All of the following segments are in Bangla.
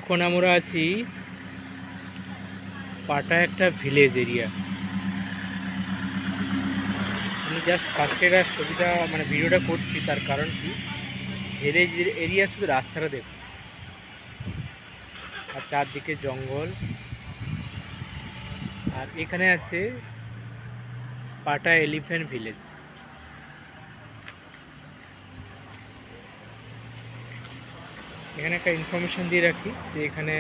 এখন আমরা আছি পাটা একটা ভিলেজ এরিয়া। আমি জাস্ট ফার্স্টের ছবিটা মানে ভিডিওটা করছি, তার কারণ কি, ভিলেজ এরিয়া শুধু রাস্তাটা দেখুন আর চারদিকে জঙ্গল। আর এখানে আছে পাটা এলিফ্যান্ট ভিলেজ। এখানে একটা ইনফরমেশন দিয়ে রাখি যে এখানে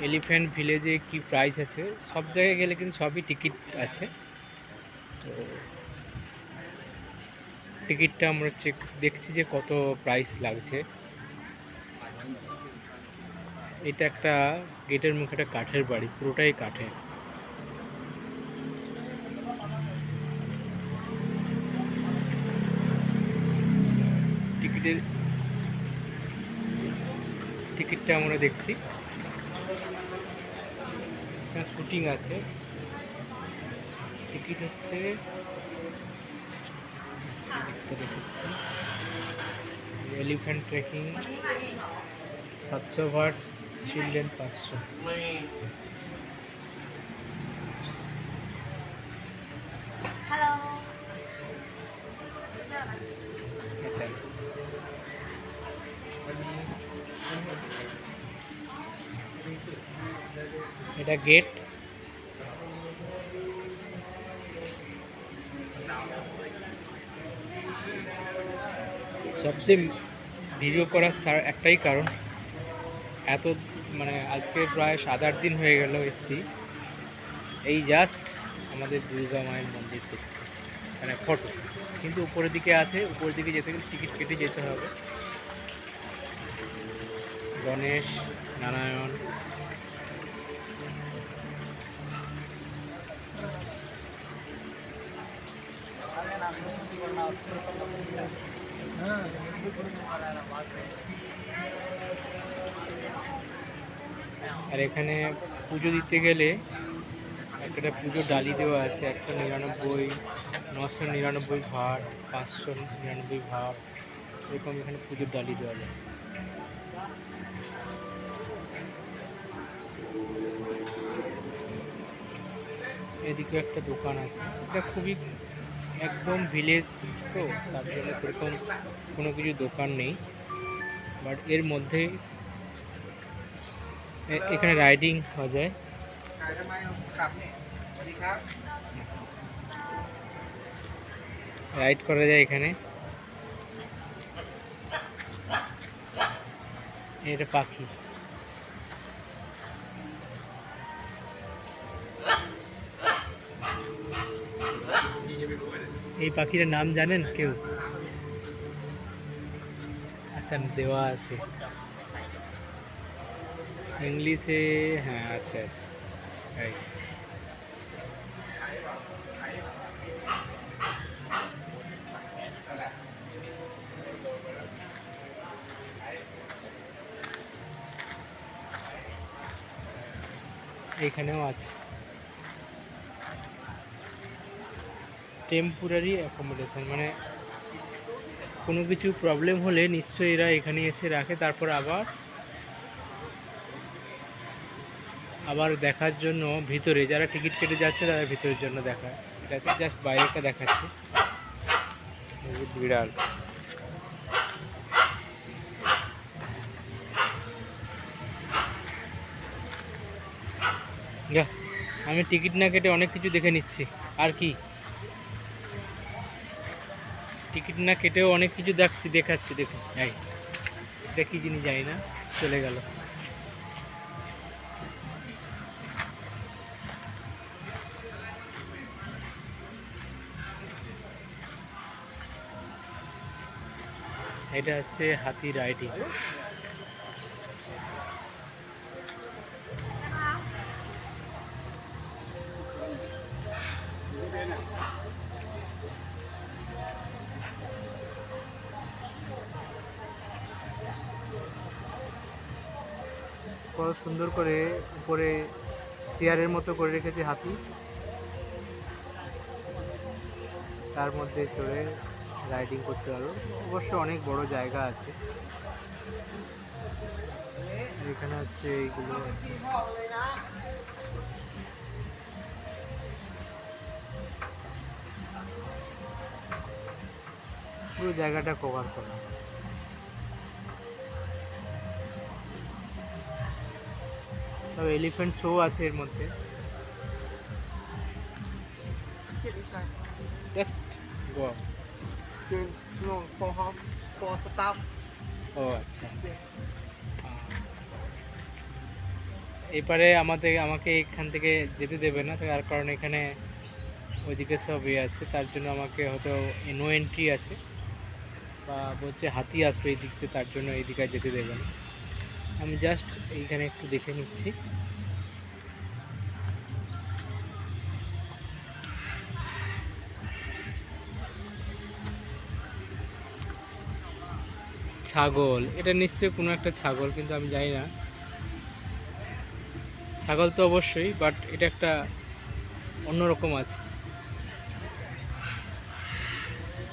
এলিফ্যান্ট ভিলেজে কি প্রাইস আছে। সব জায়গায় গেলে কিন্তু সবই টিকিট আছে, তো টিকিটটা আমরা দেখছি যে কত প্রাইস লাগছে। এটা একটা গেটের মুখে একটা কাঠের বাড়ি, পুরোটাই কাঠের। টিকিটটা আমরা দেখছি, শুটিং আছে। টিকিট হচ্ছে এলিফ্যান্ট ট্রেকিং 700 ভাট, চিলড্রেন 500। এটা গেট। সবচেয়ে ভিডিও করার তার একটাই কারণ, এত মানে আজকে প্রায় 7-8 দিন হয়ে গেল এসছি, এই জাস্ট আমাদের দুর্গা মায়ের মন্দির দেখতে, মানে ফটো। কিন্তু উপরের দিকে আছে, উপরের দিকে যেতে গেলে টিকিট কেটে যেতে হবে। গণেশ, নারায়ণ, আর এখানে পুজো দিতে গেলে একটা পুজোর ডালি দেওয়া আছে, 199, 999 ভাট, 599 ভাট, এরকম এখানে পুজোর ডালি দেওয়া যায়। এদিকে একটা দোকান আছে, এটা খুবই একদম ভিলেজ, তো তার জন্য সেরকম কোনো কিছু দোকান নেই, বাট এর মধ্যে এখানে রাইডিং হওয়া যায়। রাইড করা যায় এখানে। এটা পাখি, এই পাখিটার নাম জানেন কেউ? আচ্ছা, দেওয়া আছে ইংলিশে, হ্যাঁ আচ্ছা আচ্ছা, রাইট। এইখানেও আছে টেম্পোরারি অ্যাকোমোডেশন, মানে কোনো কিছু প্রবলেম হলে নিশ্চয়ই এরা এখানে এসে রাখে, তারপর আবার দেখার জন্য ভিতরে যারা টিকিট কেটে যাচ্ছে তারা ভিতরের জন্য দেখায়। এটা হচ্ছে জাস্ট বাইরেটা দেখাচ্ছে। বিড়াল, যা, আমি টিকিট না কেটে অনেক কিছু দেখে নিচ্ছি। আর কি, টিকিট না কেটেও অনেক কিছু দেখাচ্ছি দেখুন। এই এটা কি জিনিস জানি না, চলে গেল। এটা হচ্ছে হাতি রাইডিং। কত সুন্দর করে উপরে চেয়ারের মতো করে রেখেছে হাতি, তার মধ্যে চড়ে রাইডিং করতে পারো। অবশ্য অনেক বড় জায়গা আছে। এখানে হচ্ছে এইগুলো পুরো জায়গাটা কভার করা। তবে এলিফ্যান্ট শো আছে এর মধ্যে। Just go. for staff. ও আচ্ছা, এপারে আমাকে এখান থেকে যেতে দেবে না, তার কারণ এখানে ওইদিকে সব ইয়ে আছে, তার জন্য আমাকে হয়তো নো এন্ট্রি আছে, বা বলছে হাতি আসবে এই দিক থেকে, তার জন্য এই দিকে আর যেতে দেবে না। আমি জাস্ট এইখানে একটু দেখে নিচ্ছি। ছাগল, এটা নিশ্চয়ই কোনো একটা ছাগল, কিন্তু আমি জানি না। ছাগল তো অবশ্যই, বাট এটা একটা অন্যরকম আছে।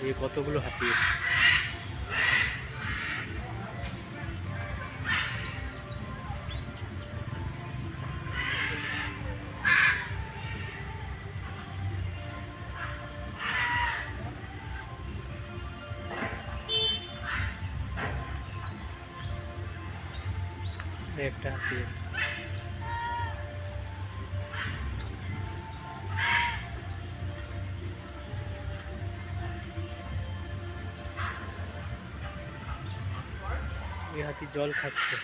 এই কতগুলো হাতি এসছে। এই একটা হাতি, এই হাতি জল খাচ্ছে।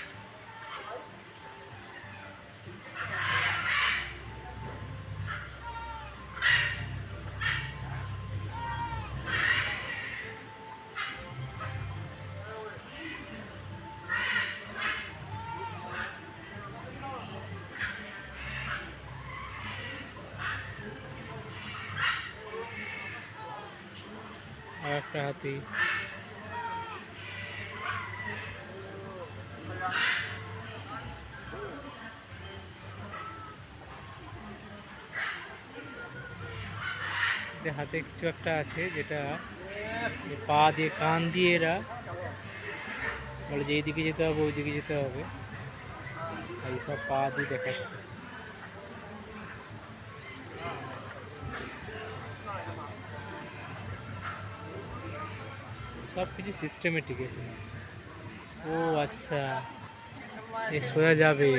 আর একটা হাতি, হাতে কিছু একটা আছে, যেটা পা দিয়ে কান দিয়ে এরা বলে যে এইদিকে যেতে হবে, ওইদিকে যেতে হবে, এই সব পা দিয়ে দেখাচ্ছে। সব কিছু সিস্টেমেটিক এখানে। ও আচ্ছা, এ সোজা যাবে।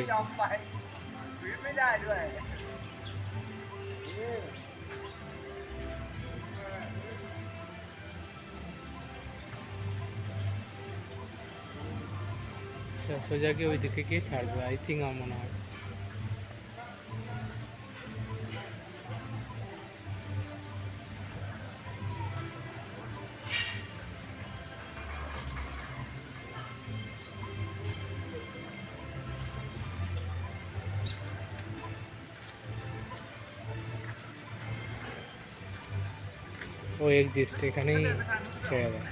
আচ্ছা, সোজা গিয়ে ওই দিকে গিয়ে ছাড়বে, আই থিঙ্ক, আমার মনে হয়। ও এক্সিস্ট, এখানেই ছেড়ে দেয়।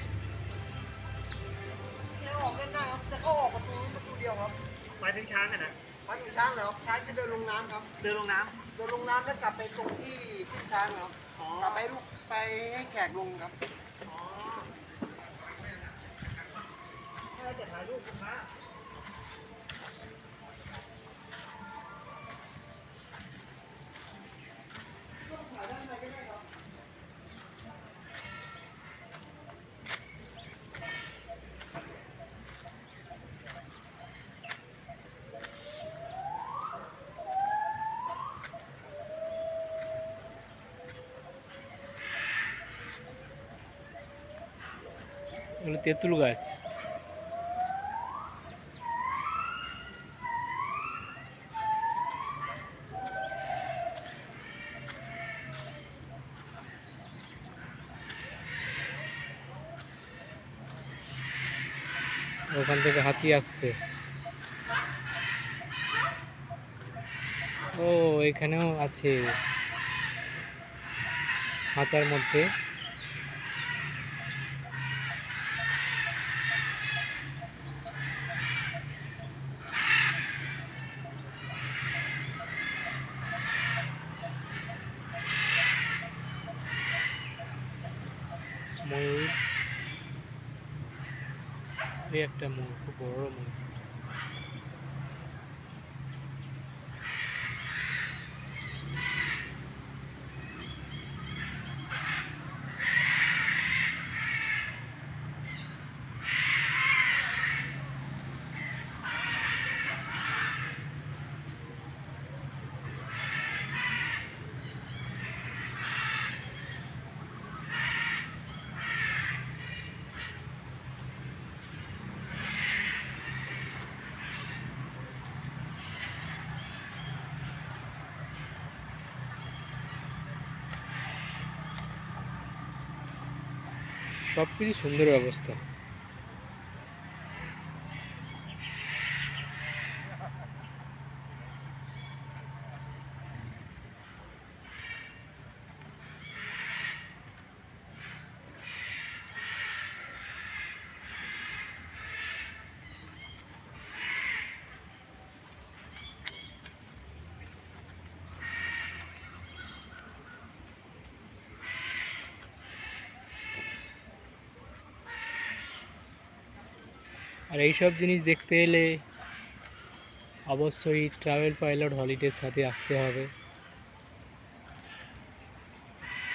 ออกเล่นได้ครับจะเข้าออกประตูเดียวครับ หมายถึงช้างอะนะ มาถึงช้างเหรอครับช้างจะเดินลงน้ำครับ เดินลงน้ เดินลงน้ำแล้วกลับไปตรงที่ขึ้นช้างครับ ำอ๋อก ลับไปลูกไปให้แขกลงครับ อ๋อถ้าจะถ่ายรูปคุณพระ এগুলো তেঁতুল গাছ। ওখান থেকে হাতি আসছে। ও এখানেও আছে খাঁচার মধ্যে। ময়ূর, এই একটা ময়ূর, খুব বড় ময়ূর। সব কিছু সুন্দর ব্যবস্থা। আর এইসব জিনিস দেখতে এলে অবশ্যই ট্রাভেল পাইলট হলিডের সাথে আসতে হবে।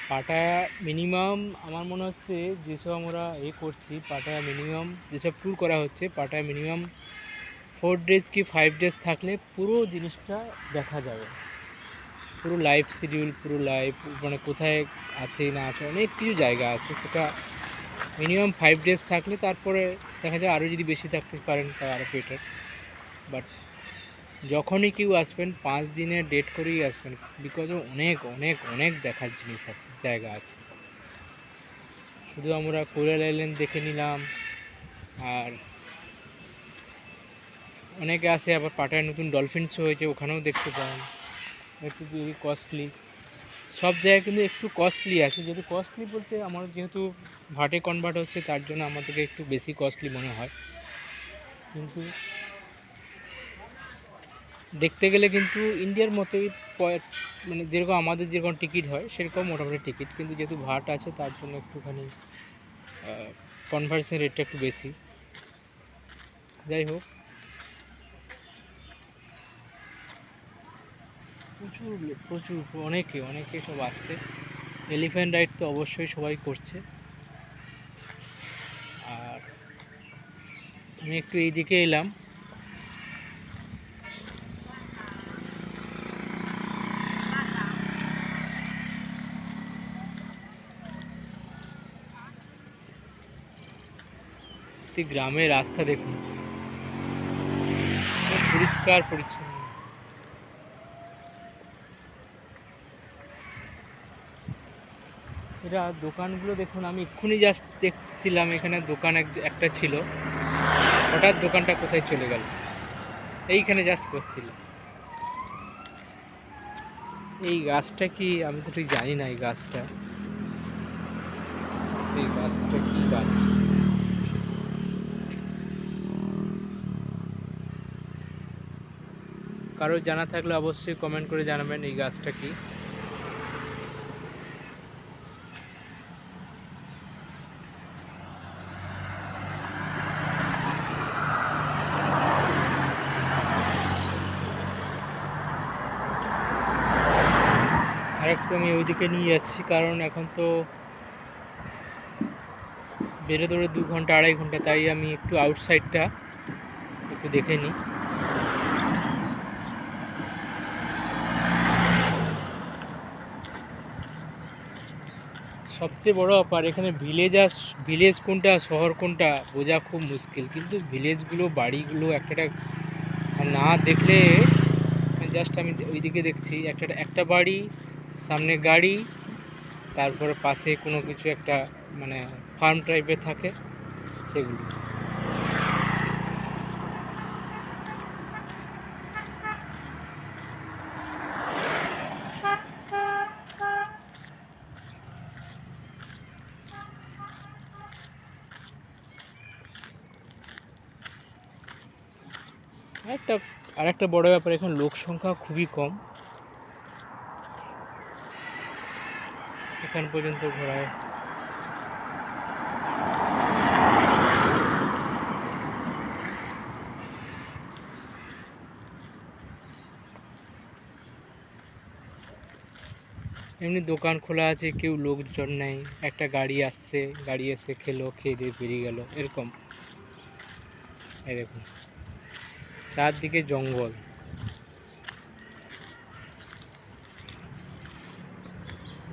পাটায়া মিনিমাম আমার মনে হচ্ছে যেসব আমরা করছি, পাটায়া মিনিমাম যেসব ট্যুর করা হচ্ছে, পাটায়া মিনিমাম 4 ডেজ কি 5 ডেজ থাকলে পুরো জিনিসটা দেখা যাবে। পুরো লাইফ শিডিউল, পুরো লাইফ মানে কোথায় আছে না আছে, অনেক কিছু জায়গা আছে, সেটা মিনিমাম 5 ডেজ থাকলে তারপরে দেখা যায় আরও যদি বেশি থাকতে পারেন তা আরও বেটার। বাট যখনই কেউ আসবেন 5 দিনের ডেট করেই আসবেন, বিকজ অনেক অনেক অনেক দেখার জিনিস আছে, জায়গা আছে। শুধু আমরা কোরাল আইল্যান্ড দেখে নিলাম, আর অনেকে আসে আবার পাটায় নতুন ডলফিন শো হয়েছে, ওখানেও দেখতে পান। একটু যদি কস্টলি, সব জায়গায় কিন্তু একটু কস্টলি আছে। যেহেতু কস্টলি বলতে আমার যেহেতু ভাটে কনভার্ট হচ্ছে, তার জন্য আমাদেরকে একটু বেশি কস্টলি মনে হয়। কিন্তু দেখতে গেলে কিন্তু ইন্ডিয়ার মতোই মানে যেরকম আমাদের যেরকম টিকিট হয় সেরকম মোটামুটি টিকিট, কিন্তু যেহেতু ভাট আছে তার জন্য একটুখানি কনভার্সের রেটটা একটু বেশি। যাই হোক, প্রচুর প্রচুর অনেকে অনেকে সব আসছে। এলিফ্যান্ট রাইড তো অবশ্যই সবাই করছে। আর আমি একটু এইদিকে এলাম, গ্রামের রাস্তা দেখুন, পরিষ্কার পরিচ্ছন্ন। এরা দোকানগুলো দেখুন, আমি এক্ষুনি জাস্ট দেখছিলাম এখানে দোকান একটা ছিল, হঠাৎ দোকানটা কোথায় চলে গেল। এইখানে জাস্ট বসছিল। এই গাছটা কি, আমি তো ঠিক জানি না এই গাছটা, সেই গাছটা কি গাছ। কারো জানা থাকলে অবশ্যই কমেন্ট করে জানাবেন এই গাছটা কি। আরেকটু আমি ওইদিকে নিয়ে যাচ্ছি, কারণ এখন তো বেরোতে বেরোতে 2 ঘন্টা 2.5 ঘন্টা, তাই আমি একটু আউটসাইডটা একটু দেখে নিই। সবচেয়ে বড় ব্যাপার এখানে ভিলেজ কোনটা শহর কোনটা বোঝা খুব মুশকিল, কিন্তু ভিলেজগুলো বাড়িগুলো একটা না দেখলে, জাস্ট আমি ওইদিকে দেখছি একটা বাড়ি, সামনে গাড়ি, তারপরে পাশে কোনো কিছু একটা মানে ফার্ম টাইপের থাকে সেগুলো। আরেকটা বড় ব্যাপার, এখানে লোক সংখ্যা খুবই কম। এখান পর্যন্ত ঘোরায়। এমনি দোকান খোলা আছে, কেউ লোকজন নেই, একটা গাড়ি আসছে, গাড়ি এসে খেলো, খেয়ে দিয়ে বেরিয়ে গেল, এরকম। এই দেখুন চারদিকে জঙ্গল।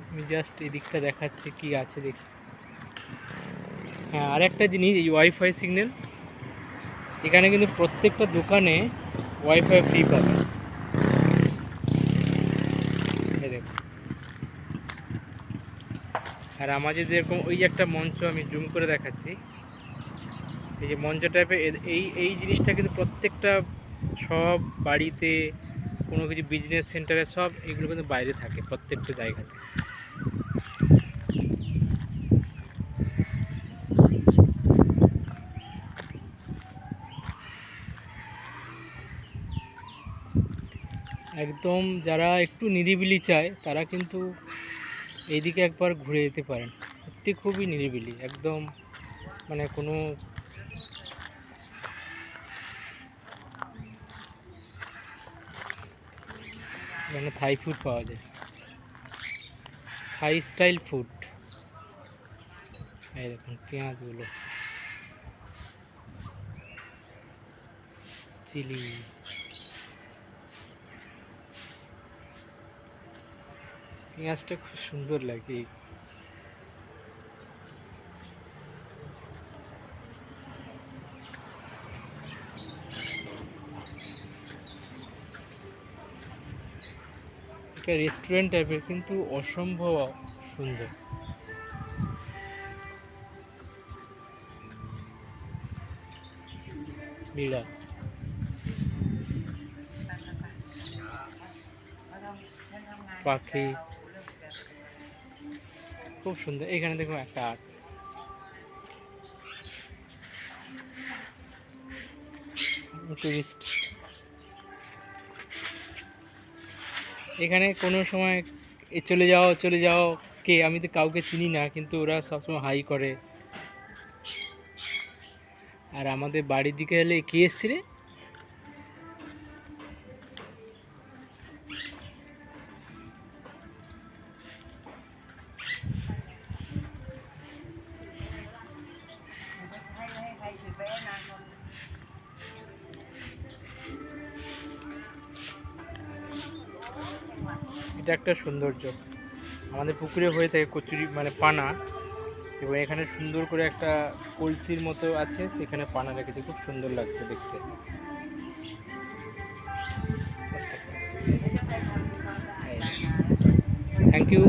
আমি জাস্ট এদিকটা দেখাচ্ছি কি আছে দেখি। হ্যাঁ, আরেকটা জিনিস, এই ওয়াইফাই সিগন্যাল, এখানে কিন্তু প্রত্যেকটা দোকানে ওয়াইফাই ফ্রি পাবে। এই দেখুন আর আমাদের যেরকম ওই যে একটা মঞ্চ আমি জুম করে দেখাচ্ছি, এই যে মঞ্চ টাইপের এই এই জিনিসটা কিন্তু প্রত্যেকটা সব বাড়িতে, কোনো কিছু বিজনেস সেন্টারে সব এগুলো কিন্তু বাইরে থাকে প্রত্যেকটা জায়গাতে। একদম যারা একটু নিরিবিলি চায় তারা কিন্তু এইদিকে একবার ঘুরে যেতে পারেন। সত্যি খুবই নিরিবিলি একদম, মানে কোনো মানে থাই ফুড পাওয়া যায়, থাই স্টাইল ফুড। এই দেখুন পেঁয়াজগুলো, চিলি, পেঁয়াজটা খুব সুন্দর লাগে। এটা রেস্টুরেন্ট টাইপের কিন্তু অসম্ভব সুন্দর। বিড়াল, পাখি, খুব সুন্দর। এখানে দেখুন একটা আর্ট, টুরিস্ট। এখানে কোনো সময় চলে যাও চলে যাও, কে আমি তো কাউকে চিনি না, কিন্তু ওরা সবসময় হাই করে। আর আমাদের বাড়ির দিকে এলে কে এসছি রে, এটা একটা সৌন্দর্য। আমাদের পুকুরে হয়ে থাকে কচুরি মানে পানা, এবং এখানে সুন্দর করে একটা কলসির মতো আছে, সেখানে পানা রেখেছে, খুব সুন্দর লাগছে দেখতে। Thank you.